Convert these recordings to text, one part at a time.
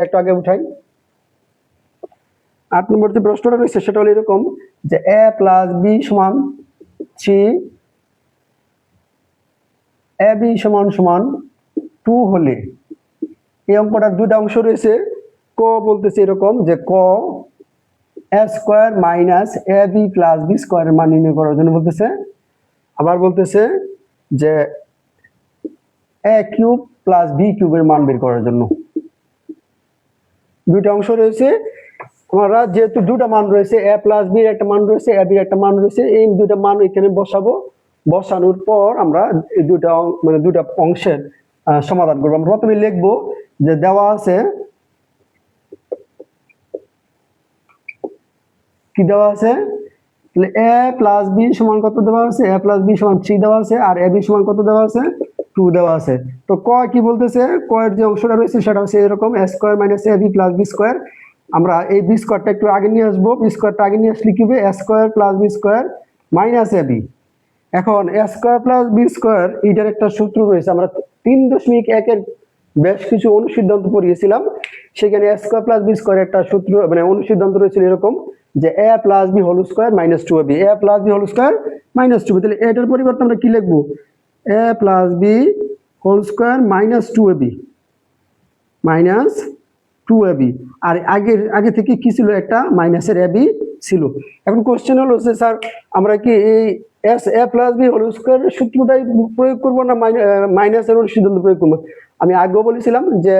একটু আগে উঠাই। 8 নম্বর যে প্রশ্নটা রয়েছে সেটা হলো এরকম যে a প্লাস b সমান 3, ab সমান সমান 2 হলে এই অঙ্কটার দুটো অংশ রয়েছে। ক বলতেছে এরকম যে ক a square minus ab plus b স্কয়ারের মান নির্ণয় করার জন্য বলতেছে। আবার বলতেছে যে a কিউব প্লাস b কিউবের মান বের করার জন্য। দুইটা অংশ রয়েছে। আমরা যেহেতু দুটো মান রয়েছে a প্লাস b এর একটা মান রয়েছে, ab এর একটা মান রয়েছে, এই দুটো মান এখানে বসাবো। বসানোর পর আমরা এই দুটো মানে দুটো অংশের সমাধান করব। আমরা প্রথমে লিখব যে দেওয়া আছে কি দেওয়া আছে, তাহলে a প্লাস b সমান কত দেওয়া আছে, a প্লাস b সমান 3 দেওয়া আছে, আর ab সমান কত দেওয়া আছে, 2 দেওয়া আছে। তো ক কি বলতেছে, ক এর যে অংশটা রয়েছে সেটা হচ্ছে এরকম a square minus ab plus b square. আমরা এই b স্কয়ারটা একটু আগে নিয়ে আসবো। b স্কয়ারটা আগে নিয়ে আসলে কি হবে, a square plus b square minus ab। এখন a square plus b square এটার একটা সূত্র রয়েছে, আমরা 3.1 এর বেশ কিছু অনুসিদ্ধান্ত পড়িয়েছিলাম। সেখানে a square plus b square একটা সূত্র মানে অনুসিদ্ধান্ত রয়েছে এরকম যে a plus b whole square minus 2ab, a plus b whole square minus 2ab। তাহলে এটার পরিবর্তে আমরা কি লিখবো, a plus b whole square minus 2ab minus 2ab। আর আগে থেকে কি ছিল, একটা মাইনাসের ab ছিল। এখন কোশ্চেন হলো যে স্যার আমরা কি এই a প্লাস b হোল স্কয়ারের সূত্রটাই প্রয়োগ করব না মাইনাসের অনুসিদ্ধান্ত প্রয়োগ করব? আমি আগেও বলেছিলাম যে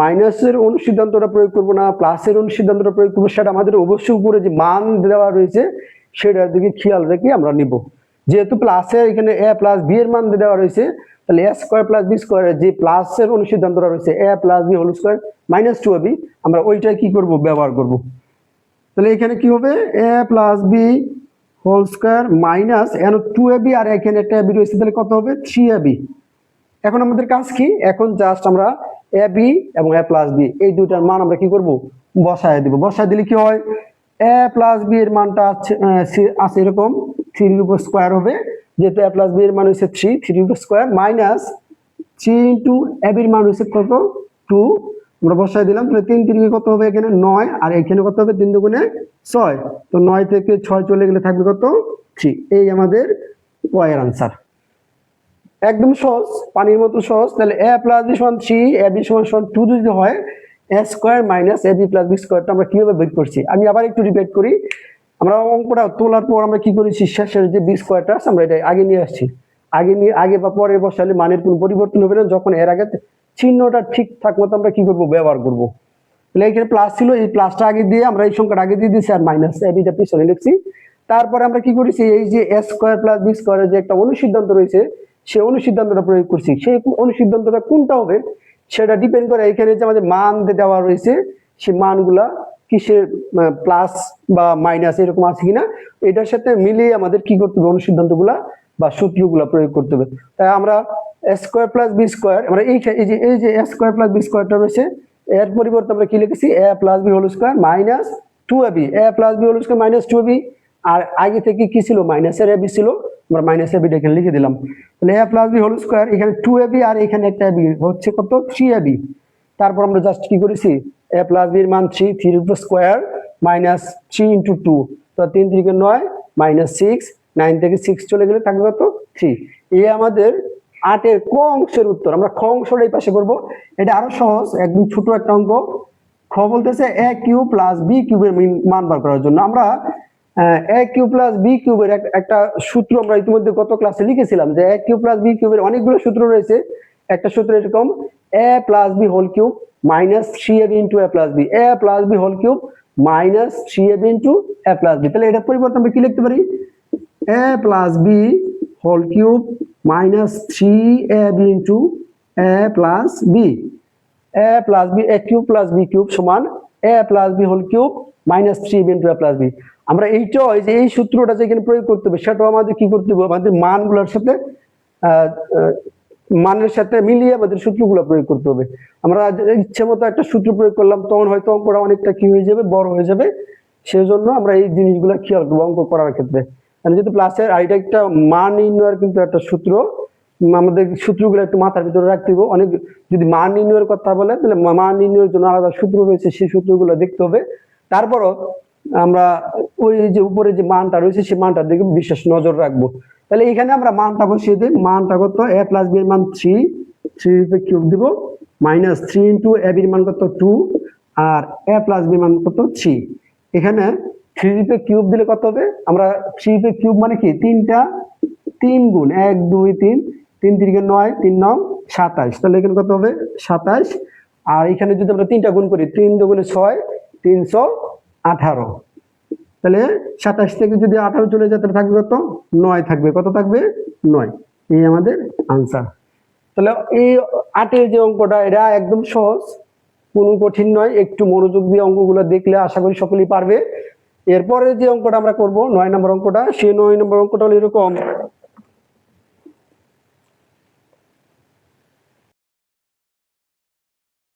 মাইনাসের অনুসিদ্ধান্তটা প্রয়োগ করব না প্লাসের অনুসিদ্ধান্তটা প্রয়োগ করব, সেটা আমাদের অবশ্যই উপরে যে মান দেওয়া রয়েছে সেটার দিকে খেয়াল রেখে আমরা নিব। যেহেতু প্লাসের এখানে a প্লাস b এর মান দেওয়া রয়েছে, তাহলে a স্কয়ার প্লাস b স্কয়ারের যে প্লাসের অনুসিদ্ধান্তটা রয়েছে a plus b whole square minus 2ab, আমরা ওইটাই কি করব, ব্যবহার করব। তাহলে এখানে কি হবে, a plus b whole square minus 2ab, আর এখানে একটা ab রয়েছে, তাহলে কত হবে, 3ab। এখন আমাদের কাজ কি, এখন জাস্ট আমরা ab এবং a প্লাস b এই দুইটার মান আমরা কি করব, বসায় দিব। বসায় দিলে কি হয়, a প্লাস b এর মানটা আছে এরকম 3 এর উপর স্কয়ার হবে, যেহেতু a প্লাস b এর মান হচ্ছে 3 এর উপর স্কয়ার মাইনাস 3 ইনটু ab এর মান হচ্ছে কত, 2। আমরা বসায় দিলাম। তাহলে 3 3 কত হবে, এখানে 9, আর এখানে কত হবে, 3 দুগুণে 6। তো 9 থেকে 6 চলে গেলে থাকবে কত, 3। এই আমাদের ক এর आंसर। একদম সহজ, পানির মতো সহজ। তাহলে a প্লাস b সমান 3, ab সমান 2 যদি হয়, a square minus ab plus b স্কয়ারটা আমরা কিভাবে বের করছি, আমি আবার একটু রিপিট করি। আমরা অঙ্কটা তোলার পর আমরা কি করেছি, শেষের যে b স্কয়ারটা আছে আমরা এটা আগে নিয়ে আসছি। আগে বা পরে বসালে মানের কোনো পরিবর্তন হবে না, যখন এর আগে চিহ্নটা ঠিকঠাক মতো আমরা কি করব, ব্যবহার করব। তাহলে এখানে প্লাস ছিল, এই প্লাসটা আগে দিয়ে আমরা এই সংখ্যাটা আগে দিয়ে দিয়েছি, আর মাইনাস abটা পিছনে লিখছি। তারপরে আমরা কি করেছি, এই যে a স্কয়ার প্লাস b স্কয়ারের যে একটা অনুসিদ্ধান্ত রয়েছে সেই অনুসিদ্ধান্তটা প্রয়োগ করছি। সেই অনুসিদ্ধান্তটা কোনটা হবে সেটা ডিপেন্ড করে এখানে যে আমাদের মান দেওয়া রয়েছে সেই মানগুলা কিসের প্লাস বা মাইনাস এরকম আছে কিনা, এটার সাথে মিলিয়ে আমাদের কি করতে হবে, অনুসিদ্ধান্তগুলা বা সূত্রগুলা প্রয়োগ করতে হবে। তাই আমরা a square plus b square, আমরা এই যে a স্কয়ার প্লাস b স্কয়ারটা রয়েছে এর পরিবর্তে আমরা কি লিখেছি, a plus b whole square minus 2ab, a plus b whole square minus 2ab। আর আগে থেকে কি ছিল, মাইনাসের ab ছিল, আমরা মাইনাস ab এখানে লিখে দিলাম। তাহলে a plus b whole square, এখানে 2ab আর এখানে একটা ab হচ্ছে কত, 3ab। তারপর আমরা জাস্ট কি করেছি, a প্লাস b এর মান 3, 3 এর উপর স্কয়ার মাইনাস 3 ইনটু 2, তো 3 3 9 মাইনাস 6, 9 থেকে 6 চলে গেলে থাকবে কত, 3। এই আমাদের 8 এর ক অংশের উত্তর। আমরা খ অংশটা এই পাশে করব, এটা আরো সহজ, একদম ছোট একটা অঙ্ক। খ বলতেছে a কিউব প্লাস b কিউবের মান বার করার জন্য আমরা a কিউব প্লাস b কিউবের একটা সূত্র আমরা ইতিমধ্যে গত ক্লাসে লিখেছিলাম যে a কিউব প্লাস b কিউবের অনেকগুলো সূত্র রয়েছে। একটা সূত্র এরকম, a plus b whole cube minus 3ab into a plus b, a plus b whole cube minus 3ab into a plus b। তাহলে এটা পরিবর্তে আমরা কি লিখতে পারি, a plus b whole cube minus 3ab into a plus b, a plus b, a cube plus b cube সমান a plus b whole cube minus 3ab into a plus b। আমরা এইটাও এই যে এই সূত্রটা যেখানে প্রয়োগ করতে হবে সেটাও আমাদের কি করতে হবে, আমাদের মানগুলোর সাথে মানের সাথে মিলিয়ে আমাদের সূত্রগুলো প্রয়োগ করতে হবে। আমরা ইচ্ছে মতো একটা সূত্র প্রয়োগ করলাম তখন হয়তো অঙ্কটা অনেকটা কি হয়ে যাবে, বড় হয়ে যাবে। সেজন্য আমরা এই জিনিসগুলো খেয়াল করবো অঙ্ক করার ক্ষেত্রে। যেহেতু প্লাসের আর এটা একটা মান নির্ণয়ের কিন্তু একটা সূত্র, আমাদের সূত্রগুলো একটু মাথার ভিতরে রাখতে হবে। অনেক যদি মান নির্ণয়ের কথা বলে তাহলে মান নির্ণয়ের জন্য আলাদা সূত্র রয়েছে, সেই সূত্রগুলো দেখতে হবে। তারপরও আমরা ওই যে উপরে যে মানটা রয়েছে সেই মানটার দিকে বিশেষ নজর রাখবো। তাহলে এখানে আমরা মানটা বসিয়ে দিই। মানটা কত? a প্লাস বি এর মান 3, 3 রূপে কিউব দিব, মাইনাস 3 ইন্টু a বির মান কত 2, আর a প্লাস বি মান কত 3। এখানে 3 রূপে কিউব দিলে কত হবে? আমরা 3 রূপে কিউব মানে কি 3 গুণ 1 2 3, 3 3 9, 3 9 27। তাহলে এখানে কত হবে? 27। আর এখানে যদি আমরা 3টা গুণ করি, 3 দুগুণে 6, 318। তাহলে 27 থেকে যদি 18 চলে যায় তাহলে থাকবে কত? 9 থাকবে। কত থাকবে? 9। এই আমাদের আনসার। তাহলে এই 8 এর যে অঙ্কটা, এটা একদম সহজ, কোনো কঠিন নয়। একটু মনোযোগ দিয়ে অঙ্কগুলো দেখলে আশা করি সকলেই পারবে। এরপরে যে অঙ্কটা আমরা করব 9 নম্বর অঙ্কটা, সেই 9 নম্বর অঙ্কটা হলো এরকম